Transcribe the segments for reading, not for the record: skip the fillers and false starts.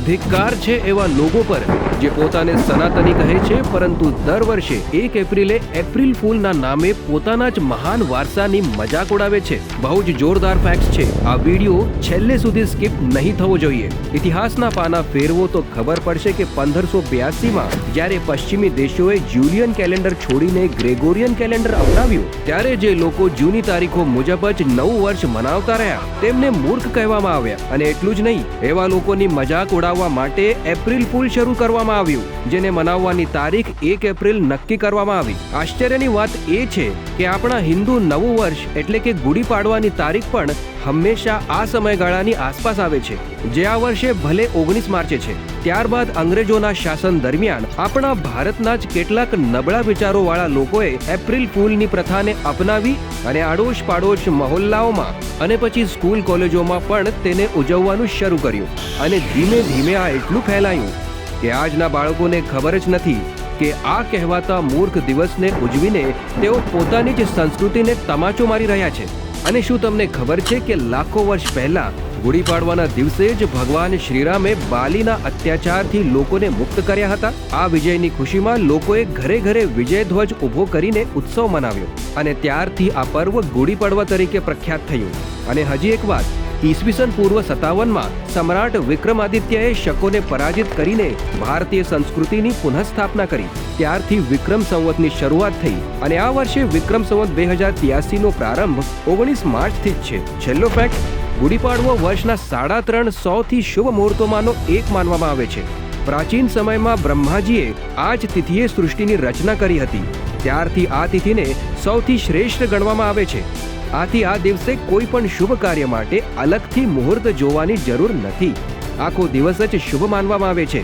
ધિક્કાર છે એવા લોકો પર જે પોતાને સનાતની કહે છે પરંતુ દર વર્ષે 1 એપ્રિલે એપ્રિલ ફૂલના નામે પોતાના જ મહાન વારસાની મજાક ઉડાવે છે। બહુ જ જોરદાર ફેક્ટ છે। આ વિડિયો છેલ્લે સુધી સ્કીપ નહીં થવો જોઈએ। ઇતિહાસના પાના ફેરવો તો ખબર પડશે કે 1582માં જ્યારે પશ્ચિમી દેશોએ જ્યુલિયન કેલેન્ડર છોડીને ગ્રેગોરિયન કેલેન્ડર અપનાવ્યું ત્યારે જે લોકો જૂની તારીખો મુજબ જ નવું વર્ષ મનાવતા રહ્યા તેમને મૂર્ખ કહેવામાં આવ્યા। અને એટલું જ નહીં, એવા લોકોની મજાક ઉડાવવા માટે એપ્રિલ ફૂલ શરૂ કરવામાં આવ્યું, જેને મનાવવાની તારીખ 1 એપ્રિલ નક્કી કરવામાં આવી। આશ્ચર્યની વાત એ છે કે આપણા હિન્દુ નવું વર્ષ એટલે કે ગુડી પાડવાની તારીખ પણ હંમેશા આ સમયગાળાની આસપાસ આવે છે, જે આ વર્ષે ભલે 19 માર્ચે છે। ત્યારબાદ અંગ્રેજોના શાસન દરમિયાન આપણા ભારતના જ કેટલાક નબળા વિચારોવાળા લોકોએ એપ્રિલ ફૂલની પ્રથાને અપનાવી અને આડોશ પાડોશ મહોલ્લાઓમાં અને પછી સ્કૂલ કોલેજોમાં પણ તેને ઉજવવાનું શરૂ કર્યું। અને ધીમે ધીમે આ એટલું ફેલાયું કે આજના બાળકોને ખબર જ નથી કે આ કહેવાતા મૂર્ખ દિવસને ઉજવીને તેઓ પોતાની જ સંસ્કૃતિને તમાચો મારી રહ્યા છે। અને શું તમને ખબર છે કે લાખો વર્ષ પહેલા ગુડી પાડવાના દિવસે જ ભગવાન શ્રીરામે બાલીના અત્યાચારથી લોકોને મુક્ત કર્યા હતા। આ વિજયની ખુશીમાં લોકોએ ઘરે ઘરે વિજય ધ્વજ ઊભો કરીને ઉત્સવ મનાવ્યો અને ત્યારથી આ પર્વ ગુડી પડવા તરીકે પ્રખ્યાત થયું। અને હજી એક વાત, ઈસવીસન પૂર્વ 57માં સમ્રાટ વિક્રમાદિત્યએ શકોને પરાજિત કરીને ભારતીય સંસ્કૃતિની પુનઃસ્થાપના કરી। ત્યારથી વિક્રમ સંવતની શરૂઆત થઈ અને આ વર્ષે વિક્રમ સંવત 2083નો પ્રારંભ 19 માર્ચથી જ છે। છેલ્લો ફેક્ટ, ગુડી પાડવો વર્ષના 350 શુભ મુહૂર્તોમાંનો એક માનવામાં આવે છે। પ્રાચીન સમયમાં બ્રહ્માજીએ આ જ તિથિએ સૃષ્ટિની રચના કરી હતી, ત્યારથી આ તિથિને સૌથી શ્રેષ્ઠ ગણવામાં આવે છે। આથી આ દિવસે કોઈ પણ શુભ કાર્ય માટે અલગથી મુહૂર્ત જોવાની જરૂર નથી, આખો દિવસ જ શુભ માનવામાં આવે છે।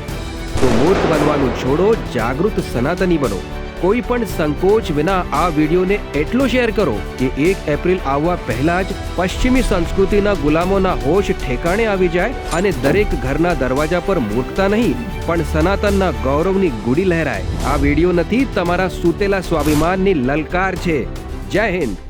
તો મૂર્ખ બનવાનું છોડો, જાગૃત સનાતની બનો। કોઈ પણ સંકોચ વિના આ વિડીયોને એટલો શેર કરો કે 1 એપ્રિલ આવવા પહેલા જ પશ્ચિમી સંસ્કૃતિના ગુલામોના હોશ ઠેકાણે આવી જાય અને દરેક ઘરના દરવાજા પર મૂર્ખતા નહીં પણ સનાતનના ગૌરવની ગુડી લહેરાય। આ વિડીયો નથી, તમારા સૂતેલા સ્વાભિમાનની લલકાર છે। જય હિન્દ।